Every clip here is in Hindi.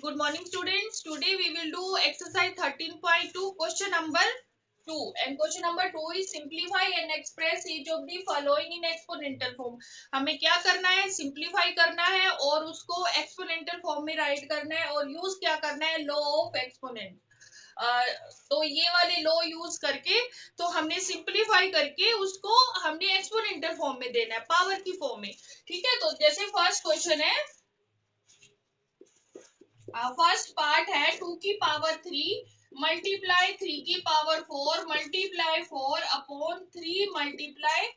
Good morning, students. Today we will do exercise 13.2, question number 2. And question number 2 is simplify and express each of the following in exponential form. हमें क्या करना है? सिंप्लीफाई करना है और उसको एक्सपोनेंशियल फॉर्म में राइट करना है और यूज क्या करना है? Law of exponent. तो ये वाले लॉ यूज करके तो हमने सिंप्लीफाई करके उसको हमने एक्सपोनेंशियल फॉर्म में देना है, पावर की फॉर्म में। ठीक है, तो जैसे फर्स्ट क्वेश्चन है, फर्स्ट पार्ट है 2 की पावर 3 मल्टीप्लाई 3 की पावर 4 मल्टीप्लाई 4 अपॉन 3 मल्टीप्लाई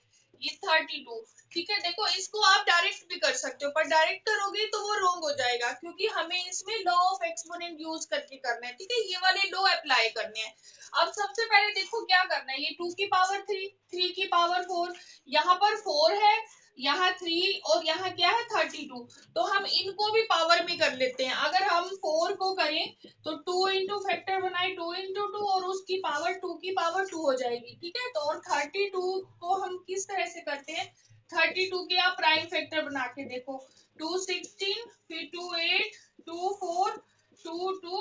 ये 32। ठीक है, देखो इसको आप डायरेक्ट भी कर सकते हो, पर डायरेक्ट करोगे तो वो रॉन्ग हो जाएगा, क्योंकि हमें इसमें लॉ ऑफ एक्सपोनेंट यूज करके करना है। ठीक है, ये वाले लॉ अप्लाई करने हैं। अब सबसे पहले देखो क्या करना है, ये 2 की पावर 3 3 की पावर 4, यहाँ पर 4 है, यहाँ 3 और यहाँ क्या है 32। तो हम इनको भी पावर में कर लेते हैं। अगर हम 4 को करें तो 2 इंटू फैक्टर बनाए 2 इंटू 2 और उसकी पावर 2 की पावर 2 हो जाएगी। ठीक है, तो और 32 को हम किस तरह से करते हैं, 32 के आप प्राइम फैक्टर बना के देखो, 2 16 फिर 2 8 2 4 2 2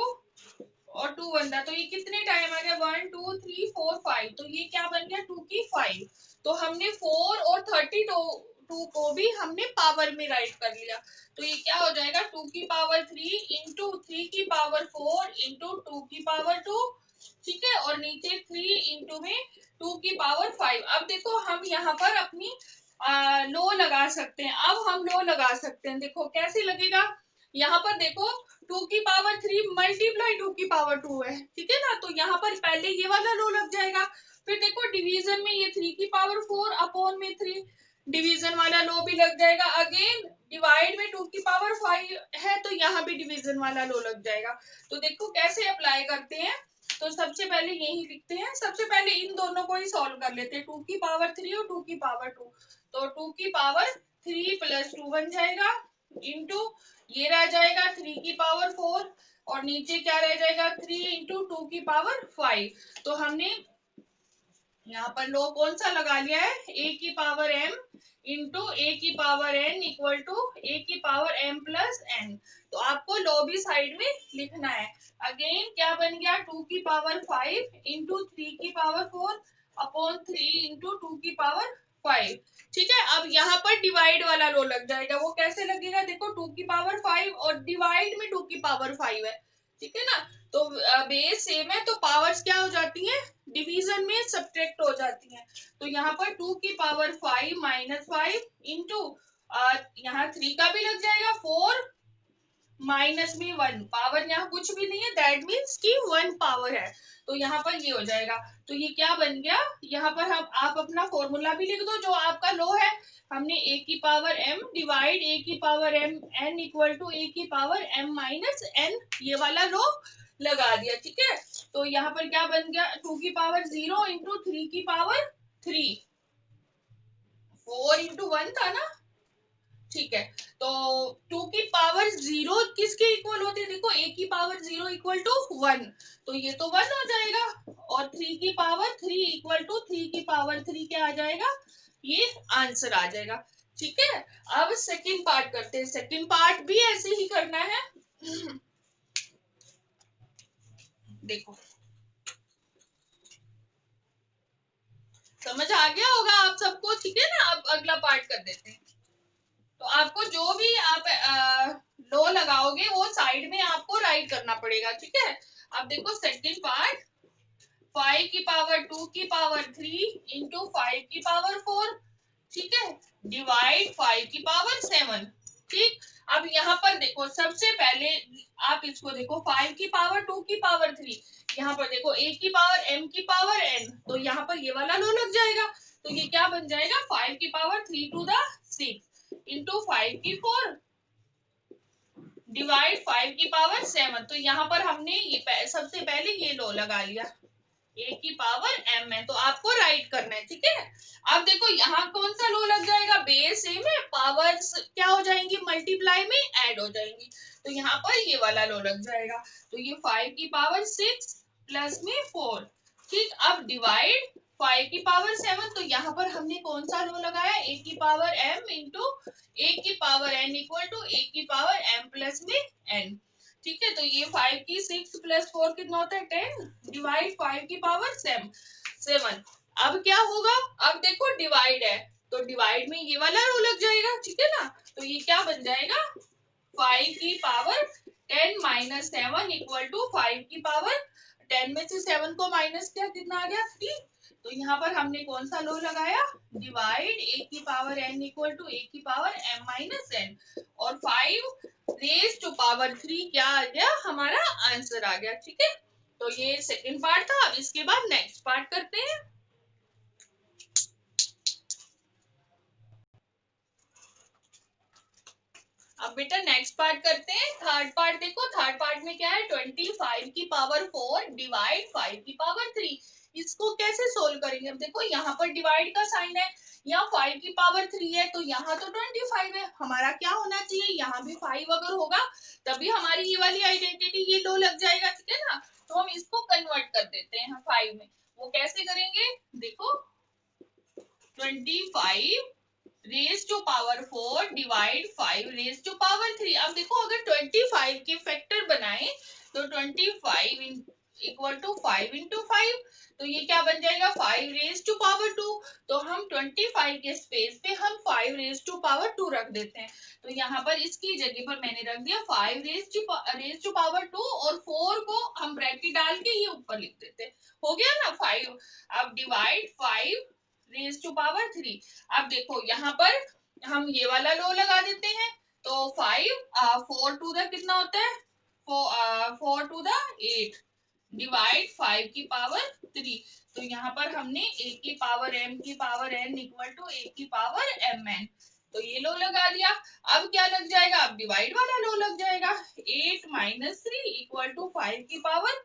और 2 बन रहा, तो ये कितने टाइम आ गया 1 2 3 4 5, तो ये क्या बन गया 2 की 5। तो हमने 4 और 32 को भी हमने पावर में राइट कर लिया, तो ये क्या हो जाएगा 2 की पावर 3 इंटू 3 की पावर 4 इंटू 2 की पावर 2। ठीक है, और नीचे 3 इंटू में 2 की पावर 5। अब देखो हम यहाँ पर अपनी लो लगा सकते हैं। अब हम लो लगा सकते हैं, देखो कैसे लगेगा। यहाँ पर देखो 2 की पावर 3 मल्टीप्लाई 2 की पावर 2 है। ठीक है ना, तो यहाँ पर पहले ये वाला लो लग जाएगा। फिर देखो डिवीजन में ये 3 की पावर 4 अपॉन में 3, डिवीजन वाला लो भी लग जाएगा। अगेन डिवाइड में 2 की पावर 5 है, तो यहाँ भी डिवीजन वाला लो लग जाएगा। तो देखो कैसे अप्लाई करते हैं। तो सबसे पहले यही लिखते हैं, सबसे पहले इन दोनों को ही सॉल्व कर लेते हैं, 2 की पावर 3 और 2 की पावर 2। तो 2 की पावर 3 प्लस 2 बन जाएगा, इंटू ये रह जाएगा 3 की पावर 4 और नीचे क्या रह जाएगा 3 इंटू 2 की पावर 5। तो हमने यहाँ पर लो कौन सा लगा लिया है, a की पावर m इंटू ए की पावर n इक्वल टू ए की पावर m प्लस n। तो आपको लो भी साइड में लिखना है। अगेन क्या बन गया 2 की पावर 5 इंटू 3 की पावर 4 अपॉन 3 इंटू 2 की पावर 5। ठीक है, अब यहाँ पर डिवाइड वाला लो लग जाएगा। वो कैसे लगेगा, देखो 2 की पावर 5 और डिवाइड में 2 की पावर 5 है। ठीक है ना, तो बेस सेम है तो पावर्स क्या हो जाती है, डिवीजन में सब्ट्रैक्ट हो जाती हैं। तो यहाँ पर 2 की पावर 5 माइनस 5 इंटू यहाँ 3 का भी लग जाएगा 4 माइनस में 1, पावर यहाँ कुछ भी नहीं है, दैट मीन्स कि 1 पावर है। तो यहाँ पर ये हो जाएगा। तो ये क्या बन गया, यहाँ पर हम आप अपना फॉर्मूला भी लिख दो जो आपका लो है। हमने a की पावर m डिवाइड a की power m n equal to a की पावर m माइनस n, ये वाला लो लगा दिया। ठीक है, तो यहाँ पर क्या बन गया 2 की पावर 0 इंटू 3 की पावर 3, 4 इंटू 1 था ना। ठीक है, तो 2 की पावर 0 किसके इक्वल होती है, देखो a की पावर 0 इक्वल टू 1, तो ये तो 1 हो जाएगा। और 3 की पावर 3 इक्वल टू 3 की पावर 3 क्या आ जाएगा, ये आंसर आ जाएगा। ठीक है, अब सेकंड पार्ट करते हैं। सेकंड पार्ट भी ऐसे ही करना है। देखो समझ आ गया होगा आप सबको। ठीक है ना, अब अगला पार्ट कर देते हैं। तो आपको जो भी आप लो लगाओगे वो साइड में आपको राइट करना पड़ेगा। ठीक है, अब देखो सेकंड पार्ट, 5 की पावर 2 की पावर 3 इंटू 5 की पावर 4। ठीक है, डिवाइड 5 की पावर 7। ठीक, अब यहाँ पर देखो सबसे पहले आप इसको देखो 5 की पावर 2 की पावर 3, यहाँ पर देखो a की पावर m की पावर n, तो यहाँ पर ये वाला लो लग जाएगा। तो ये क्या बन जाएगा 5 की पावर 3 टू द 6 इंटू 5 की 4 डिवाइड 5 की पावर 7। तो यहाँ पर हमने ये सबसे पहले ये लो लगा लिया, a की पावर m है, तो आपको राइट करना है। ठीक है, अब देखो यहाँ कौन सा लो लग जाएगा, बेस सेम है, पावर्स क्या हो जाएंगी मल्टीप्लाई में ऐड हो जाएंगी, तो यहाँ पर ये वाला लो लग जाएगा। तो ये 5 की पावर 6 प्लस में 4। ठीक, अब डिवाइड 5 की पावर 7, तो यहाँ पर हमने कौन सा लो लगाया, a की पावर m इंटू a की power n equal to a की पावर m प्लस में n। ठीक है, है। तो ये 5 की 6 प्लस 4 कितना होता है 10, डिवाइड 5 की पावर 7। अब क्या होगा, अब देखो डिवाइड है तो डिवाइड में ये वाला रो लग जाएगा, ठीक है ना। तो ये क्या बन जाएगा 5 की पावर 10 माइनस 7 इक्वल टू 5 की पावर 10 में से 7 को माइनस किया, कितना आ गया 3। तो यहाँ पर हमने कौन सा लो लगाया, डिवाइड a की power n equal to a की पावर m माइनस n, और 5 रेज टू पावर 3 क्या आ गया, हमारा आंसर आ गया, ठीक है। तो ये सेकंड पार्ट था। अब इसके बाद नेक्स्ट पार्ट करते हैं। अब बेटा नेक्स्ट पार्ट करते हैं। थर्ड पार्ट देखो, थर्ड पार्ट में क्या है 25 की पावर 4 डिवाइड 5 की पावर 3। इसको कैसे सोल्व करेंगे, अब देखो यहाँ पर डिवाइड का साइन है, यहाँ 5 की पावर 3 है, तो यहाँ तो 25 है, हमारा क्या होना चाहिए, यहाँ भी 5 अगर होगा तभी हमारी ये वाली आइडेंटिटी ये लो लग जाएगा, ठीक है ना। तो हम इसको कन्वर्ट कर देते हैं 5 में। वो कैसे करेंगे, देखो 25 raise to power 4 divide 5 raise to power 3। अब देखो अगर 25 के फैक्टर बनाए तो 25 इक्वल टू 5 इंटू 5, तो ये क्या बन जाएगा 5 रेज टू पावर 2। तो हम 25 के स्पेस पे हम 5 रेज टू पावर 2 रख देते हैं। तो यहाँ पर इसकी जगह पर मैंने रख दिया 5 रेज टू पावर 2 और 4 को हम ब्रैकेट डाल के ये ऊपर लिख देते हैं, हो गया ना 5। अब डिवाइड 5 रेज टू पावर 3। अब देखो यहाँ पर हम ये वाला लो लगा देते हैं, तो 5 4 टू द कितना होता है 4 टू द 8 डिवाइड 5 की पावर 3। तो यहाँ पर हमने a की पावर m की power n equal to a की पावर mn, तो ये लो लगा दिया। अब क्या लग जाएगा, अब डिवाइड वाला लो लग जाएगा 8 माइनस 3 इक्वल टू 5 की पावर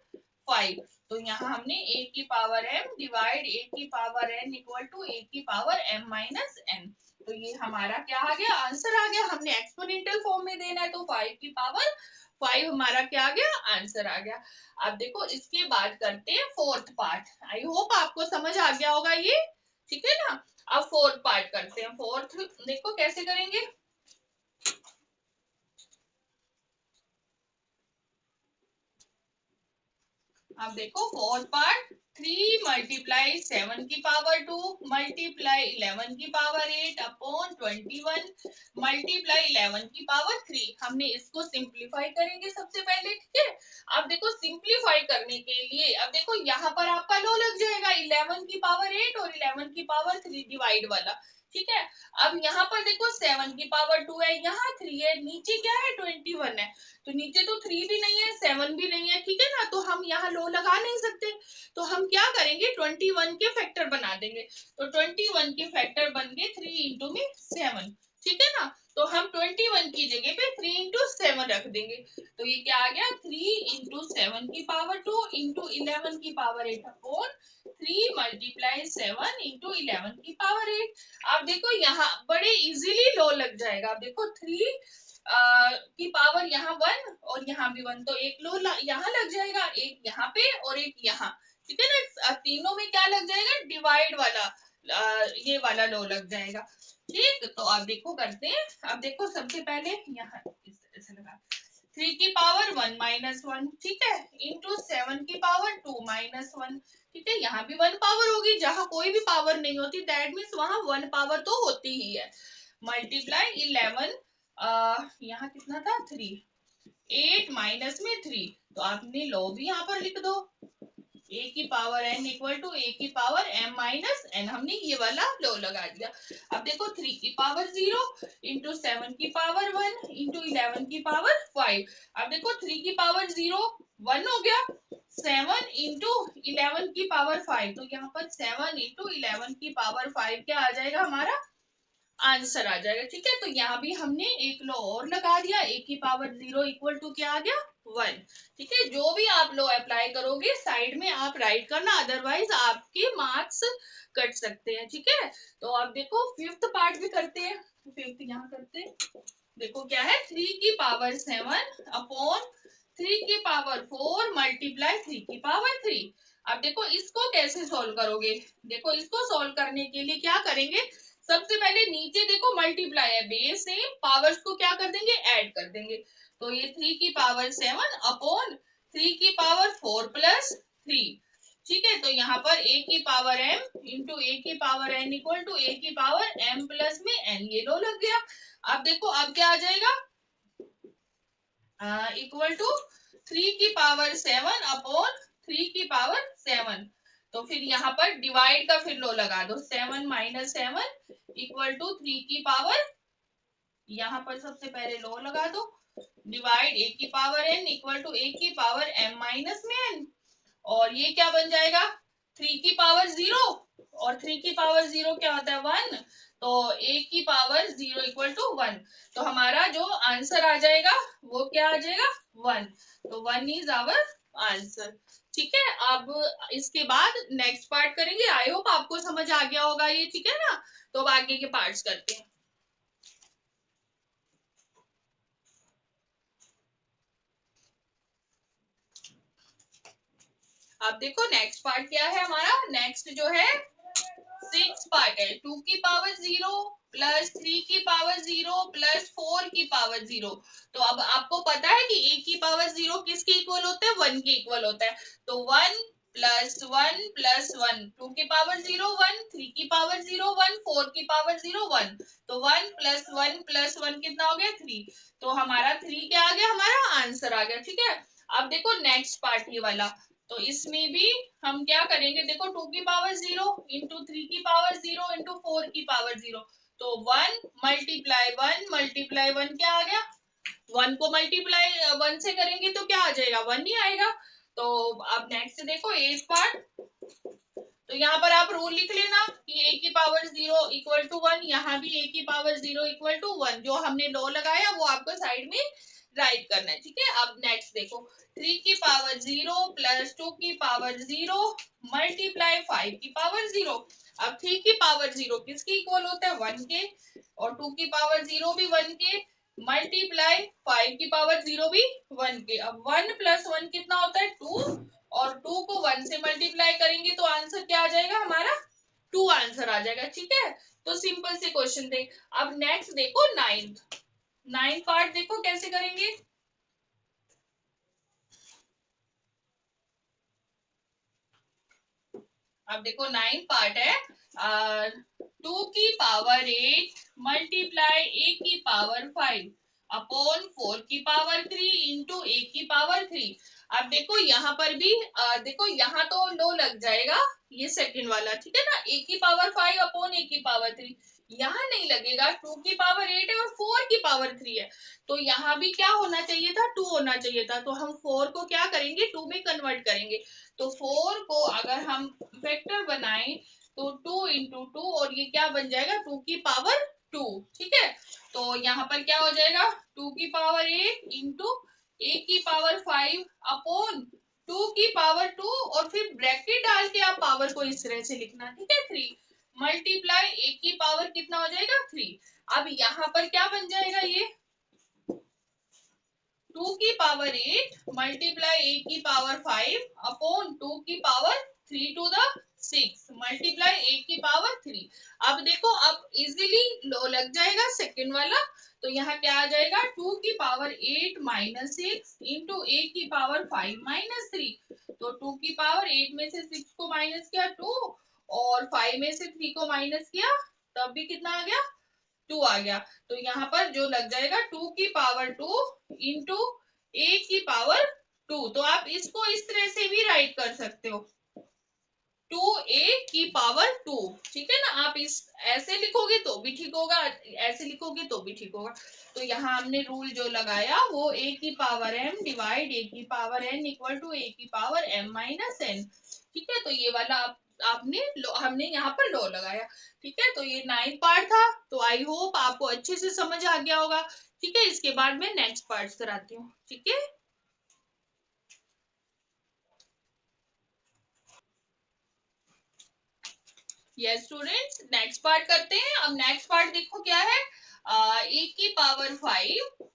5। तो यहाँ हमने a की पावर m डिवाइड a की power n equal to a की पावर m माइनस n। तो ये हमारा क्या आ गया, आंसर आ गया। हमने एक्सपोनेंशियल फॉर्म में देना है तो 5 की पावर 5 हमारा क्या आ गया, आंसर आ गया। अब देखो इसके बाद करते हैं फोर्थ पार्ट। आई होप आपको समझ आ गया होगा ये, ठीक है ना। अब फोर्थ पार्ट करते हैं। फोर्थ देखो कैसे करेंगे, अब देखो फोर्थ पार्ट 3 मल्टीप्लाई 7 की पावर 2 मल्टीप्लाई 11 की पावर 8 अपॉन 21 मल्टीप्लाई 11 की पावर 3। हमने इसको सिंप्लीफाई करेंगे सबसे पहले, ठीक है। अब देखो सिंप्लीफाई करने के लिए, अब देखो यहाँ पर आपका लो लग जाएगा 11 की पावर 8 और 11 की पावर 3 डिवाइड वाला, ठीक है। अब यहाँ पर देखो 7 की पावर 2 है, यहाँ 3 है, नीचे क्या है 21 है, तो नीचे तो 3 भी नहीं है 7 भी नहीं है, ठीक है ना। तो हम यहाँ लो लगा नहीं सकते, तो हम क्या करेंगे 21 के फैक्टर बना देंगे। तो 21 के फैक्टर बन गए 3 इंटू में 7, ठीक है ना। तो हम 21 की जगह पे 3 इंटू 7 रख देंगे, तो ये क्या आ गया 3 इंटू 7 की पावर 2 इंटू 11 की पावर 8 अपॉन 3 मल्टीप्लाई 7 इंटू 11 की पावर 8। आप देखो यहाँ बड़े इजीली लो लग जाएगा। आप देखो 3 की पावर यहाँ 1 और यहाँ भी 1, तो एक लो यहाँ लग जाएगा, एक यहाँ पे और एक यहाँ, ठीक है ना। तीनों में क्या लग जाएगा, डिवाइड वाला ये वाला लो लग जाएगा, ठीक। तो अब देखो करते हैं। अब देखो सबसे पहले यहाँ इस तरह से लगा 3 की पावर 1 माइनस 1, ठीक है, इंटू 7 की पावर 2 माइनस 1, ठीक है। यहाँ भी 1 पावर होगी, जहां कोई भी पावर नहीं होती दैट मीन्स वहां 1 पावर तो होती ही है। मल्टीप्लाई 11 यहाँ कितना था 3, 8 माइनस में 3, तो आपने लो भी यहाँ पर लिख दो a की power n equal to a की पावर m माइनस n, हमने ये वाला लो लगा दिया। अब देखो 3 की पावर 0 इंटू 7 की पावर 1 इंटू 11 की पावर 5। अब देखो 3 की पावर 0 1 हो गया, 7 इंटू 11 की पावर 5, तो यहाँ पर 7 इंटू 11 की पावर 5 क्या आ जाएगा, हमारा आंसर आ जाएगा, ठीक है। तो यहाँ भी हमने एक लो और लगा दिया, a की पावर 0 इक्वल टू क्या आ गया 1, ठीक है। जो भी आप लो अप्लाई करोगे साइड में आप राइट करना, अदरवाइज आपके मार्क्स कट सकते हैं, ठीक है। तो अब देखो फिफ्थ पार्ट भी करते हैं। फिफ्थ यहाँ करते हैं, देखो क्या है 3 की पावर 7 अपॉन 3 की पावर 4 मल्टीप्लाई 3 की पावर 3। अब देखो इसको कैसे सोल्व करोगे, देखो इसको सोल्व करने के लिए क्या करेंगे, सबसे पहले नीचे देखो मल्टीप्लाई है, बेस से पावर्स को क्या कर देंगे, ऐड कर देंगे। तो ये 3 की पावर 7 अपॉन 3 की पावर 4 प्लस 3। ठीक है, तो यहाँ पर a की पावर m इंटू a की power n equal to a की पावर m प्लस में n, ये लो लग गया। अब देखो अब क्या आ जाएगा, इक्वल टू 3 की पावर 7 अपॉन 3 की पावर 7। तो फिर यहाँ पर डिवाइड का फिर लो लगा दो, 7 माइनस 7 इक्वल टू 3 की पावर, यहाँ पर सबसे पहले लो लगा दो, डिवाइड a की power n equal to a की पावर m माइनस में n। और ये क्या बन जाएगा, 3 की पावर 0, और 3 की पावर 0 क्या होता है 1, तो a की पावर 0 इक्वल टू 1। तो हमारा जो आंसर आ जाएगा वो क्या आ जाएगा 1। तो 1 इज आवर आंसर। ठीक है, अब इसके बाद नेक्स्ट पार्ट करेंगे। आई होप आपको समझ आ गया होगा ये, ठीक है ना। तो अब आगे के पार्ट्स करते हैं। अब देखो नेक्स्ट पार्ट क्या है हमारा, नेक्स्ट जो है 6 पार्ट है, 2 की पावर 0 प्लस 3 की पावर 0 प्लस 4 की पावर 0। तो अब आपको पता है कि a की पावर 0 किसके इक्वल होता है, 1 के इक्वल होता है। तो 1 प्लस 1 प्लस 1, 2 की पावर 0 1, 3 की पावर 0 1, 4 की पावर 0 1। तो 1 प्लस 1 कितना हो गया 3। तो हमारा 3 क्या आ गया, हमारा आंसर आ गया। ठीक है, अब देखो नेक्स्ट पार्ट ये वाला, तो इसमें भी हम क्या करेंगे, देखो 2 की पावर 0 इंटू 3 की पावर 0 इंटू 4 की पावर 0। तो 1 मल्टीप्लाई 1 मल्टीप्लाई 1 क्या आ गया, 1 को मल्टीप्लाई 1 से करेंगे तो क्या आ जाएगा 1 ही आएगा। तो अब नेक्स्ट देखो 8 पार्ट, तो यहाँ पर आप रूल लिख लेना कि a की पावर 0 इक्वल टू 1, यहाँ भी a की पावर 0 इक्वल टू 1, जो हमने लो लगाया वो आपको साइड में राइट करना है। ठीक है, अब नेक्स्ट देखो 3 की पावर 0 प्लस 2 की पावर 0 मल्टीप्लाई 5 की पावर 0। अब 3 की पावर 0 किसके इक्वल होता है 1 के, और 2 की पावर 0 भी 1 के, मल्टीप्लाई 5 की पावर 0 भी 1 के। अब 1 प्लस 1 कितना होता है 2, और 2 को 1 से मल्टीप्लाई करेंगे तो आंसर क्या आ जाएगा हमारा 2 आंसर आ जाएगा। ठीक है, तो सिंपल से क्वेश्चन थे। अब नेक्स्ट देखो नाइन्थ पार्ट देखो कैसे करेंगे। अब देखो 9 पार्ट है, 2 की पावर 8 मल्टीप्लाई a की पावर 5 अपॉन 4 की पावर 3 इंटू a की पावर 3। अब देखो यहाँ पर भी देखो यहाँ तो लो लग जाएगा, ये सेकंड वाला, ठीक है ना, a की पावर 5 अपॉन a की पावर 3, यहाँ नहीं लगेगा, 2 की पावर 8 है और 4 की पावर 3 है। तो यहाँ भी क्या होना चाहिए था 2 होना चाहिए था, तो हम 4 को क्या करेंगे 2 में कन्वर्ट करेंगे। तो 4 को अगर हम वेक्टर बनाएं तो 2 इंटू 2, और ये क्या बन जाएगा 2 की पावर 2। ठीक है, तो यहाँ पर क्या हो जाएगा 2 की पावर 8 इंटू a की पावर 5 अपॉन 2 की पावर 2, और फिर ब्रैकेट डाल के आप पावर को इस तरह से लिखना। ठीक है, 3 मल्टीप्लाई a की पावर कितना हो जाएगा 3। अब यहाँ पर क्या बन जाएगा, ये 2 की पावर 8 मल्टीप्लाई a की पावर 5 अपॉन 2 की power 3 to the 6 multiply a की पावर 3। अब देखो अब इजीली लो लग जाएगा सेकंड वाला, तो यहाँ क्या आ जाएगा 2 की पावर 8 माइनस 6 इंटू a की पावर 5 माइनस 3। तो 2 की पावर 8 में से 6 को माइनस किया 2, और 5 में से 3 को माइनस किया, तब भी कितना आ गया 2 आ गया। तो यहाँ पर जो लग जाएगा 2 की पावर 2 इंटू ए की पावर 2। तो आप इसको इस तरह से भी राइट कर सकते हो 2a की पावर 2। ठीक है ना, आप इस ऐसे लिखोगे तो भी ठीक होगा, ऐसे लिखोगे तो भी ठीक होगा। तो यहाँ हमने रूल जो लगाया वो a की पावर m डिवाइड a की power n equal to a की पावर m माइनस n। ठीक है, तो ये वाला आपने हमने यहाँ पर लो लगाया। ठीक है, तो ये 9 पार्ट था, तो आई होप आपको अच्छे से समझ आ गया होगा। ठीक है, इसके बाद में नेक्स्ट पार्ट कराती हूँ। ठीक है, यस स्टूडेंट्स, नेक्स्ट पार्ट करते हैं। अब नेक्स्ट पार्ट देखो क्या है, ए की पावर 5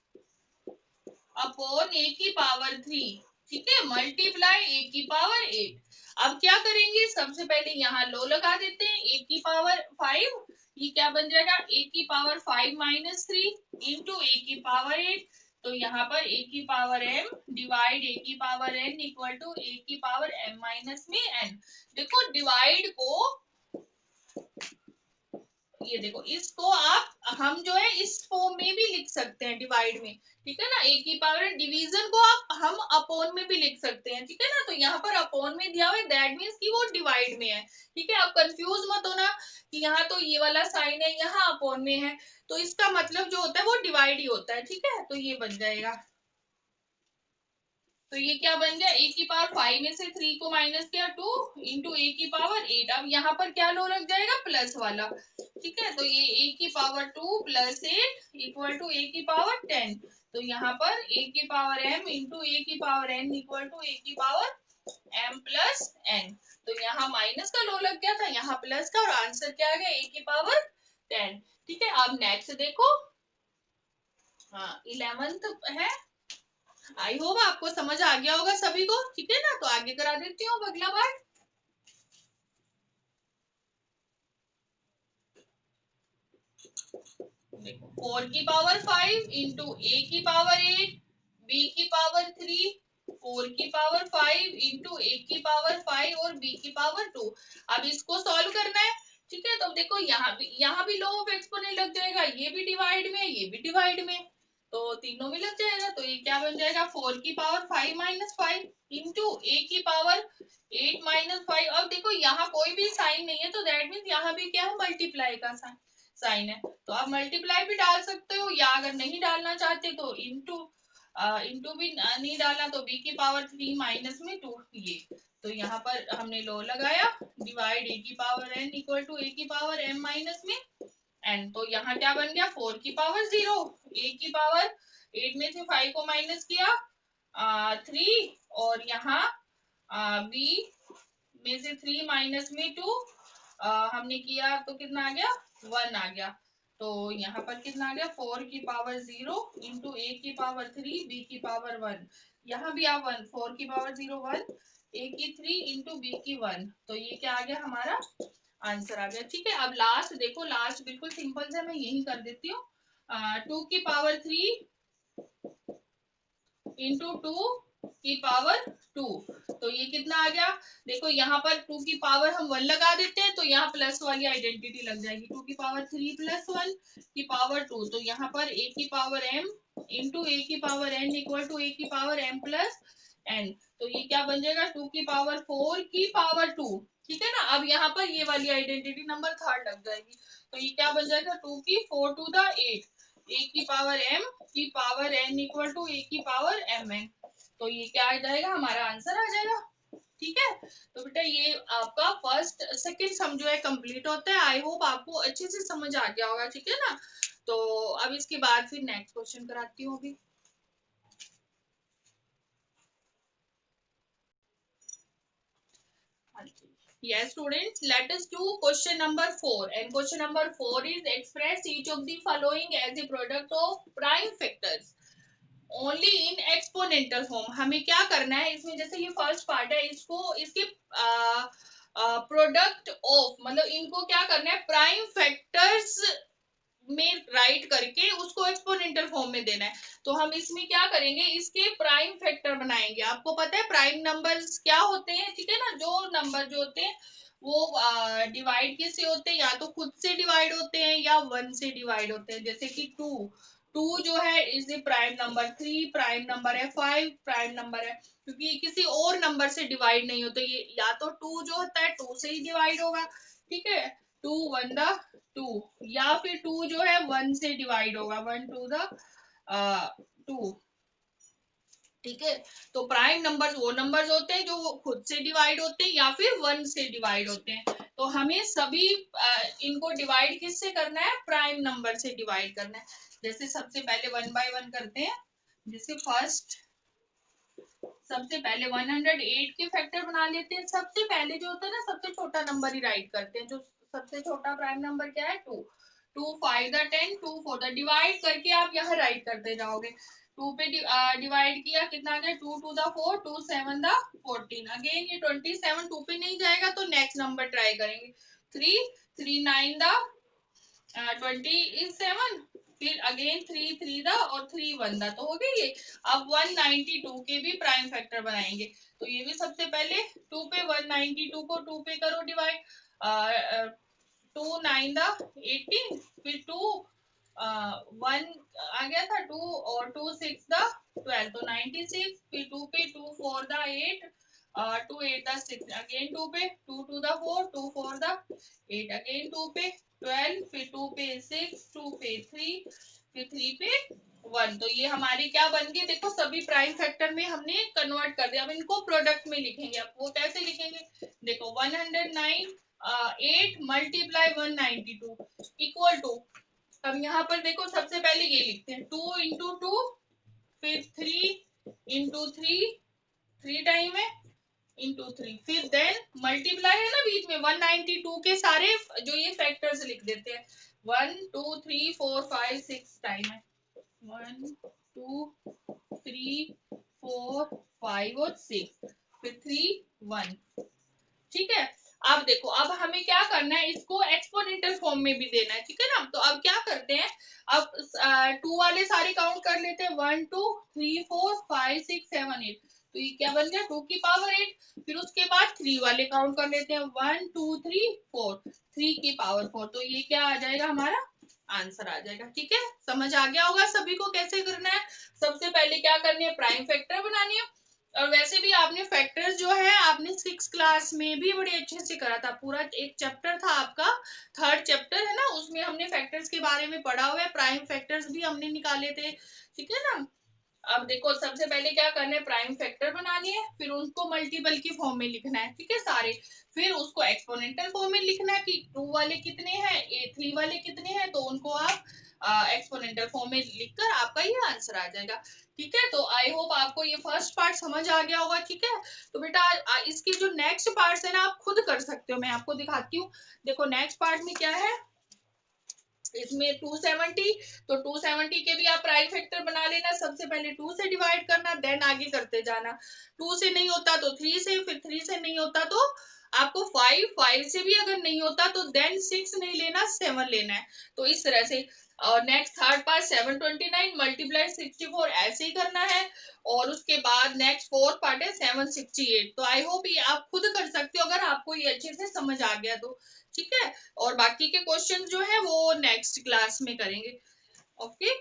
अपॉन ए की पावर 3। ठीक है, मल्टीप्लाई ए की पावर 8। अब क्या करेंगे, सबसे पहले यहाँ लो लगा देते हैं, ए की पावर 5, ये क्या बन जाएगा ए की पावर 5 माइनस 3 इंटू ए की पावर 8। तो यहाँ पर a की पावर m डिवाइड a की power n equal to a की पावर m माइनस में n। देखो डिवाइड को, ये देखो इसको आप हम जो है इस फॉर्म में भी लिख सकते हैं डिवाइड में, ठीक है ना। a की पावर, डिवीजन को आप हम अपॉन में भी लिख सकते हैं, ठीक है ना। तो यहाँ पर अपॉन में दिया हुआ है, दैट मीन्स कि वो डिवाइड में है, ठीक है। आप कंफ्यूज मत होना कि यहाँ तो ये वाला साइन है, यहाँ अपॉन में है, तो इसका मतलब जो होता है वो डिवाइड ही होता है, ठीक है। तो ये बन जाएगा, तो ये क्या बन गया, a की पावर 5 में से 3 को माइनस किया 2 इंटू a की पावर 8। अब यहाँ पर क्या लो लग जाएगा, प्लस वाला, ठीक है। तो ये a की power 2 plus 8 equal to a की पावर 10। तो यहाँ पर a की पावर m इंटू a की power n equal to a की पावर m प्लस n। तो यहाँ माइनस का लो लग गया था, यहाँ प्लस का, और आंसर क्या आ गया, a की पावर 10, ठीक है। अब नेक्स्ट देखो, हाँ 11th है। आई होप आपको समझ आ गया होगा सभी को, ठीक है ना। तो आगे करा देती हूँ अगला पार्ट। देखो 4 की पावर 5 इंटू a की पावर 8 b की पावर 3 4 की पावर 5 इंटू a की पावर 5 और b की पावर 2। अब इसको सॉल्व करना है, ठीक है। तो देखो यहाँ भी लो ऑफ एक्सपोनेंट लग जाएगा, ये भी डिवाइड में, ये भी डिवाइड में, तो तीनों में लग जाएगा। तो ये क्या बन जाएगा, 4 की पावर 5 माइनस 5 इंटू a की पावर 8 माइनस 5। अब देखो यहाँ कोई भी साइन नहीं है, तो दैट मीन्स यहाँ भी क्या है, मल्टीप्लाई का साइन है। तो आप मल्टीप्लाई भी डाल सकते हो, या अगर नहीं डालना चाहते तो इंटू भी नहीं डालना, तो b की पावर 3 माइनस में 2 ये। तो यहाँ पर हमने लो लगाया, डिवाइड a की power n equal to a की पावर m माइनस में n। तो यहाँ क्या बन गया, 4 की पावर 0, a की पावर 8 में से 5 को माइनस किया 3, और यहाँ b में से 3 माइनस में 2 हमने किया, तो कितना आ गया, 1 आ गया। तो यहाँ पर कितना आ गया, 4 की पावर 0 इंटू a की पावर 3 b की पावर 1। यहाँ भी आप 1, 4 की पावर 0 1, a की 3 इंटू b की 1। तो ये क्या आ गया, हमारा आंसर आ गया, ठीक है। अब लास्ट देखो, लास्ट बिल्कुल सिंपल से मैं यही कर देती हूँ, 2 की पावर 3 इंटू 2 की पावर 2। तो ये कितना आ गया, देखो यहाँ पर 2 की पावर हम 1 लगा देते हैं, तो यहाँ प्लस वाली आइडेंटिटी लग जाएगी, 2 की पावर 3 प्लस 1 की पावर 2। तो यहाँ पर a की पावर m इंटू a की power n equal to a की पावर m प्लस n। तो ये क्या बन जाएगा, 2 की पावर 4 की पावर 2, ठीक है ना। अब यहाँ पर ये वाली आइडेंटिटी नंबर थर्ड लग जाएगी, तो ये क्या बन जाएगा, 2 की 4 टू द 8 a की पावर m की power n equal to a की पावर mn। तो ये क्या आ जाएगा, हमारा आंसर आ जाएगा, ठीक है। तो बेटा ये आपका फर्स्ट सेकंड सम जो है कंप्लीट होता है। आई होप आपको अच्छे से समझ आ गया होगा, ठीक है ना। तो अब इसके बाद फिर नेक्स्ट क्वेश्चन कराती हूँ अभी। Yes, students, let us do question number 4. And question number 4 is express each of the following as a product of prime factors only in exponential form। हमें क्या करना है इसमें, जैसे ये फर्स्ट पार्ट है, इसको इसके प्रोडक्ट ऑफ, मतलब इनको क्या करना है, प्राइम फैक्टर्स में राइट करके उसको एक्सपोनेंशियल फॉर्म में देना है। तो हम इसमें क्या करेंगे, इसके प्राइम फैक्टर बनाएंगे। आपको पता है प्राइम नंबर्स क्या होते हैं, ठीक है ना। जो नंबर जो होते हैं वो डिवाइड किससे होते हैं, या तो खुद से डिवाइड होते हैं या 1 से डिवाइड होते हैं। जैसे कि 2 जो है is a prime number, 3 prime number है, 5 प्राइम नंबर है, क्योंकि किसी और नंबर से डिवाइड नहीं होता। ये या तो 2 जो होता है 2 से ही डिवाइड होगा, ठीक है, 2 1 द 2, या फिर 2 जो है 1 से डिवाइड होगा, 1 2 द 2, ठीक है। तो प्राइम नंबर्स वो नंबर्स होते हैं जो खुद से डिवाइड होते हैं या फिर 1 से डिवाइड होते हैं। तो हमें सभी इनको डिवाइड किससे करना है, प्राइम नंबर से डिवाइड करना है। जैसे सबसे पहले 1 बाय 1 करते हैं। जैसे फर्स्ट सबसे पहले 108 के फैक्टर बना लेते हैं। सबसे पहले जो होता है ना, सबसे छोटा नंबर ही राइट करते हैं। जो सबसे छोटा प्राइम नंबर क्या है, 2, 2 5 द 10, 2 4 द, डिवाइड करके आप यहाँ राइट करते जाओगे। 2 पे डिवाइड किया, कितना आ गया, 2 2 द 4, 2 7 द 14। अगेन ये 27 2 पे नहीं जाएगा, तो नेक्स्ट नंबर ट्राई करेंगे। 3 3 9 द 27, फिर अगेन 3 3 दा और 3 1 दा, तो हो गया ये। अब 192 के भी प्राइम फैक्टर बनाएंगे, तो ये भी सबसे पहले 2 पे 192 को 2 पे करो डिवाइड, 2 9 दा 18, फिर 2 1 आ गया था 2 और 2 6 दा 12, तो 96, फिर 2 पे 2 4 दा 8, 2 8 दा 6, अगेन 2 पे 2 2 दा 4, 2 4 दा 8, अगेन 2 पे 12, फिर 2 पे 6, 2 पे 3, फिर 3 पे 1, तो ये हमारे क्या बन गए, देखो सभी प्राइम फैक्टर में हमने कन्वर्ट कर दिया। अब इनको प्रोडक्ट में लिखेंगे, अब वो कैसे लिखेंगे, देखो 109 8 मल्टीप्लाई 192 इक्वल टू, अब यहाँ पर देखो सबसे पहले ये लिखते हैं 2 इंटू 2, फिर 3 इंटू 3, 3 टाइम है इंटू 3, फिर देन मल्टीप्लाई है ना बीच में 192 के सारे जो ये फैक्टर्स लिख देते हैं 1 2 3 4 5 6 टाइम है 1 2 3 4 5 और 6, फिर 3 1, ठीक है। अब देखो अब हमें क्या करना है, इसको एक्सपोनेंशियल फॉर्म में भी देना है, ठीक है ना। तो अब क्या करते हैं, अब 2 वाले सारे काउंट कर लेते हैं 1 2 3 4 5 6 7 8, तो ये क्या बन गया 2 की पावर 8, फिर उसके बाद 3 वाले काउंट कर लेते हैं 1 2 3 4, 3 की पावर 4, तो ये क्या आ जाएगा हमारा आंसर आ जाएगा, ठीक है। समझ आ गया होगा सभी को कैसे करना है। सबसे पहले क्या करनी है, प्राइम फैक्टर बनानी है। और वैसे भी आपने फैक्टर्स जो है आपने 6 क्लास में भी बड़े अच्छे से करा था, पूरा एक चैप्टर था आपका, 3rd चैप्टर है ना, उसमें हमने फैक्टर्स के बारे में पढ़ा हुआ है, प्राइम फैक्टर्स भी हमने निकाले थे, ठीक है ना। अब देखो सबसे पहले क्या करना है, प्राइम फैक्टर बनानी है, फिर उनको मल्टीपल की फॉर्म में लिखना है, ठीक है सारे, फिर उसको एक्सपोनेंशियल फॉर्म में लिखना है कि 2 वाले कितने हैं, 3 वाले कितने हैं, तो उनको आप एक्सपोनेंशियल फॉर्म में लिखकर आपका ये आंसर आ जाएगा, ठीक है। तो आई होप आपको ये फर्स्ट पार्ट समझ आ गया होगा, ठीक है। तो बेटा इसकी जो नेक्स्ट पार्ट है ना आप खुद कर सकते हो, मैं आपको दिखाती हूँ। देखो नेक्स्ट पार्ट में क्या है, इसमें 270, तो 270 के भी आप प्राइम फैक्टर बना लेना, सबसे पहले 2 से डिवाइड करना, देन आगे करते जाना, 2 से नहीं होता तो 3 से, फिर 3 से नहीं होता तो आपको 5, 5 से भी अगर नहीं होता तो देन 6 नहीं लेना, 7 लेना है, तो इस तरह से। और नेक्स्ट थर्ड पार्ट 729 मल्टीप्लाई 64 ऐसे ही करना है, और उसके बाद नेक्स्ट फोर्थ पार्ट है 768, तो आई होप ये आप खुद कर सकते हो अगर आपको ये अच्छे से समझ आ गया तो, ठीक है। और बाकी के क्वेश्चन जो है वो नेक्स्ट क्लास में करेंगे, ओके।